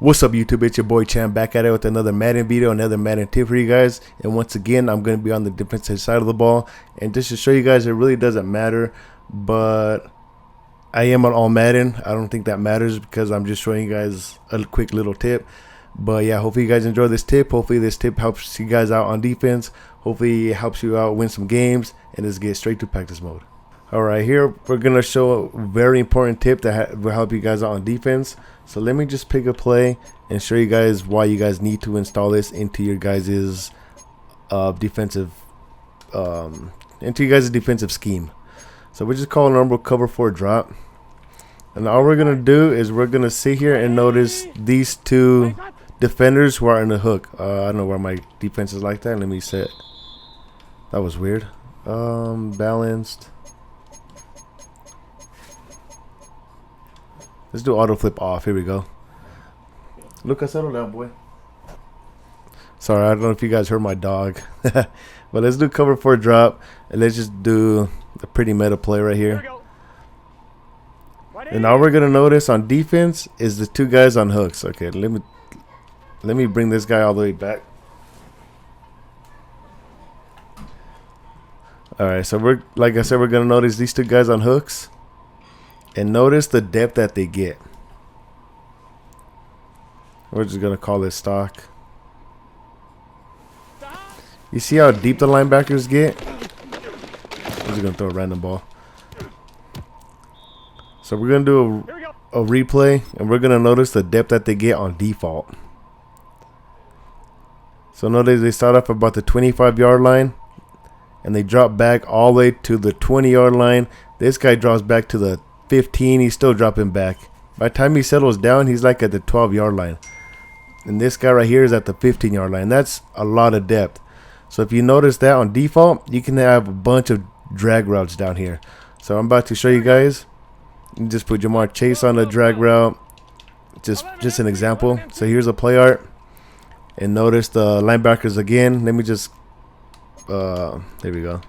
What's up YouTube, it's your boy Chan back at it with another Madden video, another Madden tip for you guys. And once again, I'm going to be on the defensive side of the ball. And just to show you guys, it really doesn't matter, but I am on all Madden. I don't think that matters because I'm just showing you guys a quick little tip. But yeah, hopefully you guys enjoy this tip. Hopefully this tip helps you guys out on defense. Hopefully it helps you out win some games. And let's get straight to practice mode. Alright, here we're going to show a very important tip that will help you guys out on defense. So let me just pick a play and show you guys why you guys need to install this into your guys' defensive scheme. So we just call a normal cover 4 drop. And all we're going to do is we're going to sit here and notice these two defenders who are in the hook. I don't know why my defense is like that. Let me set. That was weird. Balanced. Let's do auto flip off. Here we go. Look, I settle down, boy. Sorry, I don't know if you guys heard my dog. But let's do cover 4 drop. And let's just do a pretty meta play right here. And all we're going to notice on defense is the two guys on hooks. Okay, let me bring this guy all the way back. Alright, so we're, like I said, we're going to notice these two guys on hooks. And notice the depth that they get. We're just going to call this stock. You see how deep the linebackers get? I'm just going to throw a random ball. So we're going to do a replay. And we're going to notice the depth that they get on default. So notice they start off about the 25-yard line. And they drop back all the way to the 20-yard line. This guy drops back to the 15. He's still dropping back. By the time he settles down, he's like at the 12-yard line. And this guy right here is at the 15-yard line. That's a lot of depth. So if you notice that on default, you can have a bunch of drag routes down here. So I'm about to show you guys. You just put Ja'Marr Chase on the drag route. Just an example. So here's a play art. And notice the linebackers again. Let me just there we go.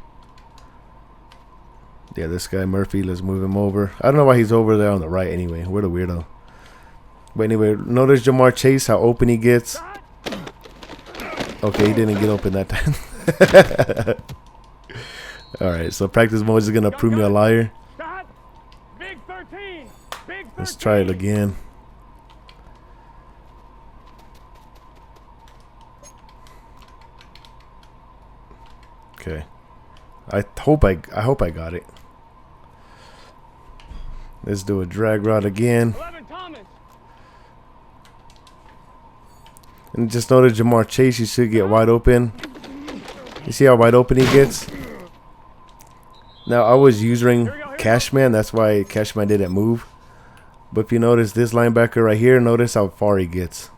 Yeah, this guy Murphy, let's move him over. I don't know why he's over there on the right anyway. What a weirdo. But anyway, notice Ja'Marr Chase, how open he gets. Okay, he didn't get open that time. Alright, so practice mode is going to prove me a liar. Let's try it again. Okay. I hope I got it. Let's do a drag route again. And just notice Ja'Marr Chase, you should get wide open. You see how wide open he gets? Now I was using Cashman, that's why Cashman didn't move. But if you notice this linebacker right here, notice how far he gets.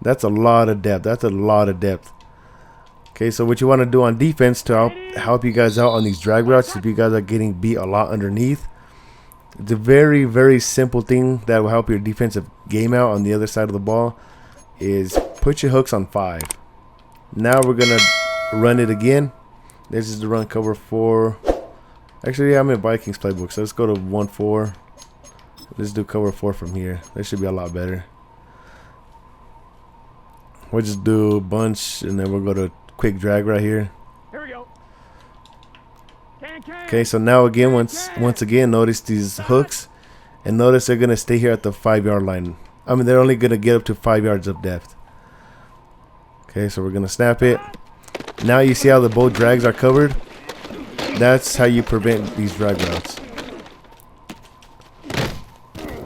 That's a lot of depth. That's a lot of depth. Okay, so what you want to do on defense to help you guys out on these drag routes, if you guys are getting beat a lot underneath, it's a very, very simple thing that will help your defensive game out on the other side of the ball, is put your hooks on 5. Now we're going to run it again. This is the run cover 4. Actually, yeah, I'm in Vikings playbook, so let's go to 1-4. Let's do cover 4 from here. That should be a lot better. We'll just do a bunch, and then we'll go to quick drag right here. Here we go. Okay, so now again, once again, notice these hooks, and notice they're gonna stay here at the 5-yard line. I mean, they're only gonna get up to 5 yards of depth. Okay, so we're gonna snap it. Now you see how the both drags are covered. That's how you prevent these drag routes.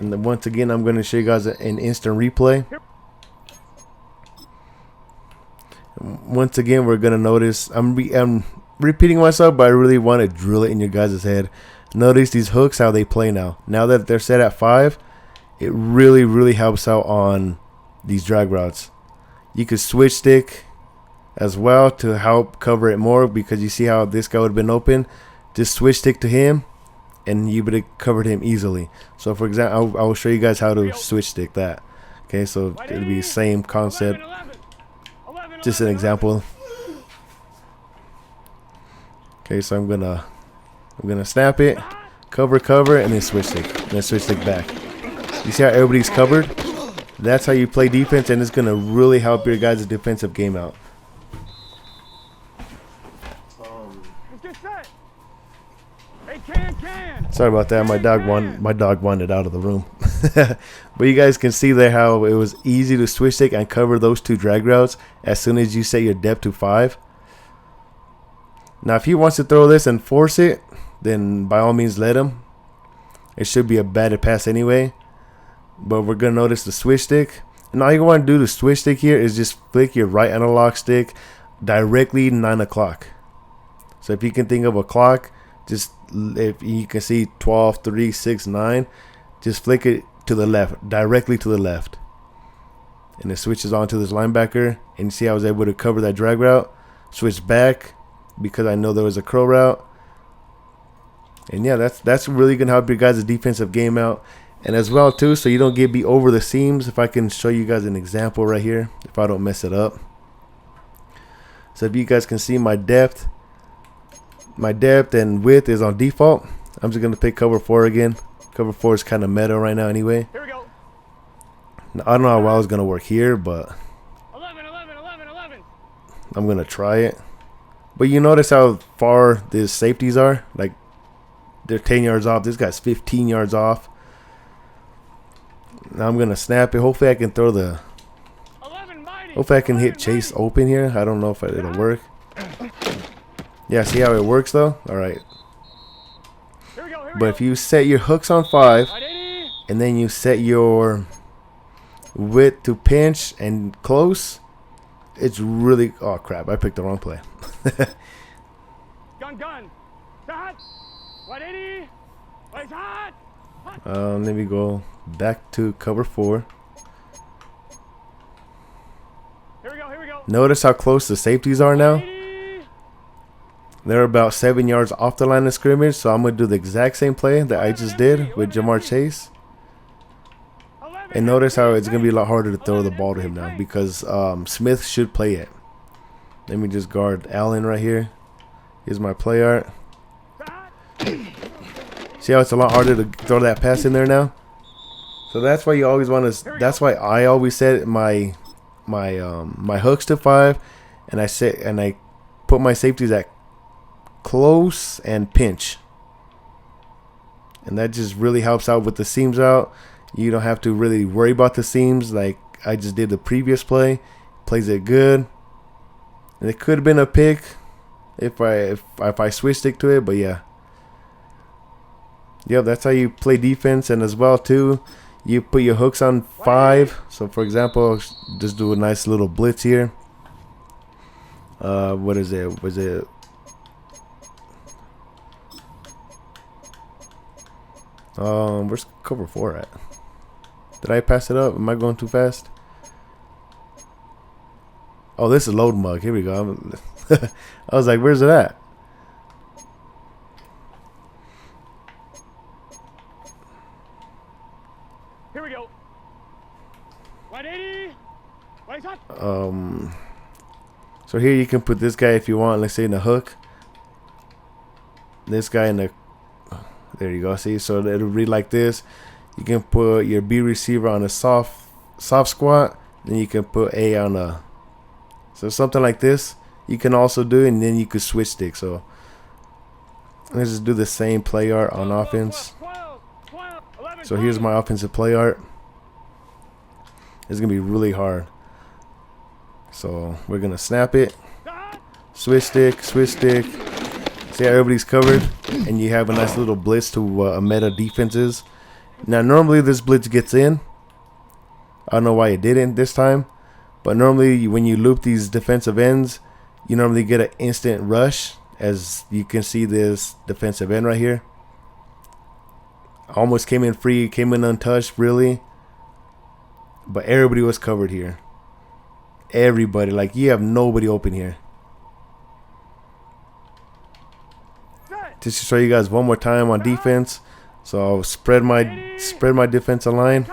And then once again, I'm gonna show you guys an instant replay. Once again, we're gonna notice I'm repeating myself, but I really want to drill it in your guys' head. Notice these hooks, how they play now. Now that they're set at 5, it really helps out on these drag routes. You could switch stick as well to help cover it more, because you see how this guy would have been open. Just switch stick to him, and you would have covered him easily. So for example, I will show you guys how to switch stick that. Okay, so it'll be the same concept. Just an example. Okay, so I'm gonna snap it, cover, and then switch stick, back. You see how everybody's covered? That's how you play defense, and it's gonna really help your guys' defensive game out. Let's get set. Hey, can. Sorry about that. My dog wandered out of the room. But you guys can see there how it was easy to switch stick and cover those two drag routes as soon as you set your depth to 5. Now, if he wants to throw this and force it, then by all means let him. It should be a batted pass anyway. But we're going to notice the switch stick. And all you want to do to switch stick here is just flick your right analog stick directly 9 o'clock. So if you can think of a clock, just if you can see 12, 3, 6, 9, just flick it to the left, directly to the left. And it switches on to this linebacker. And you see I was able to cover that drag route. Switch back because I know there was a curl route. And yeah, that's really going to help your guys' defensive game out. And as well too, so you don't get beat over the seams. If I can show you guys an example right here, if I don't mess it up. So if you guys can see my depth and width is on default. I'm just going to pick cover 4 again. Cover 4 is kind of meta right now anyway. Here we go. Now, I don't know how well it's going to work here, but 11. I'm going to try it. But you notice how far these safeties are? Like, they're 10 yards off. This guy's 15 yards off. Now I'm going to snap it. Hopefully I can throw the... 11 mighty. Hopefully I can hit Chase open here. I don't know if it'll work. Yeah, see how it works though? Alright. Here we go. But if you set your hooks on 5, Right, 80. and then you set your width to pinch and close, it's really... Oh crap, I picked the wrong play. Gun. Hot. Right, 80. Right, hot. Let me go back to cover 4. Here we go. Notice how close the safeties are now. 80. They're about 7 yards off the line of scrimmage, so I'm going to do the exact same play that I just did with Jamar Chase. 11. And notice how it's going to be a lot harder to throw the ball to him now because Smith should play it. Let me just guard Allen right here. Here's my play art. See how it's a lot harder to throw that pass in there now? So that's why you always want to... That's why I always set my hooks to 5, and I put my safeties at close and pinch. And that just really helps out with the seams out. You don't have to really worry about the seams like I just did the previous play. Plays it good. And it could have been a pick if I switch stick to it, but yeah. Yep, that's how you play defense. And as well too, you put your hooks on 5. So for example, just do a nice little blitz here. What is it? Was it... where's cover 4 at? Did I pass it up? Am I going too fast? Oh, this is load mug. Here we go. I was like, where's it at? Here we go. 180. Right, hot. So here you can put this guy if you want, let's say in the hook. This guy in the... There you go. See, so it'll read like this. You can put your B receiver on a soft squat. Then you can put A on a... So something like this you can also do, and then you could switch stick. So let's just do the same play art on offense. 12, 11, So here's my offensive play art. It's gonna be really hard. So we're gonna snap it, switch stick. See how everybody's covered, and you have a nice little blitz to a meta defenses. Now normally this blitz gets in. I don't know why it didn't this time, but normally when you loop these defensive ends, you normally get an instant rush. As you can see, this defensive end right here almost came in free, came in untouched really, but everybody was covered here. Everybody, like, you have nobody open here. Just to show you guys one more time on defense. So I'll spread my defensive line,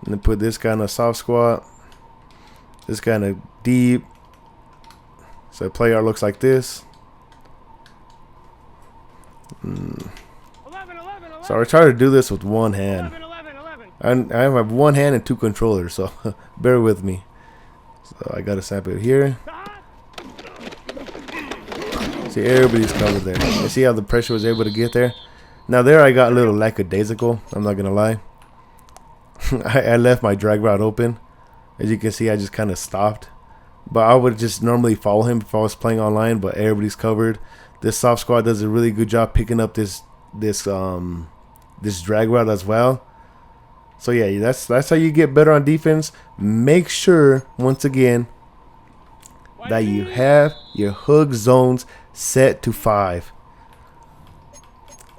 and then put this guy in a soft squat, this guy in a deep. So the play art looks like this. So I try to do this with one hand. I have one hand and two controllers, so bear with me. So I gotta snap it here. See, everybody's covered there. You see how the pressure was able to get there? Now there I got a little lackadaisical, I'm not gonna lie. I left my drag route open. As you can see, I just kind of stopped. But I would just normally follow him if I was playing online, but everybody's covered. This soft squad does a really good job picking up this drag route as well. So yeah, that's how you get better on defense. Make sure, once again, that you have your hook zones set to 5.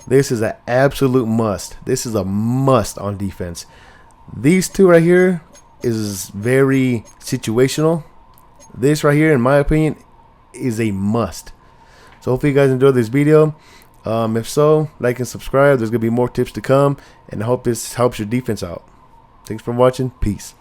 This is an absolute must. This is a must on defense. These two right here is very situational. This right here, in my opinion, is a must. So hopefully you guys enjoyed this video. If so, like and subscribe. There's gonna be more tips to come, and I hope this helps your defense out. Thanks for watching. Peace.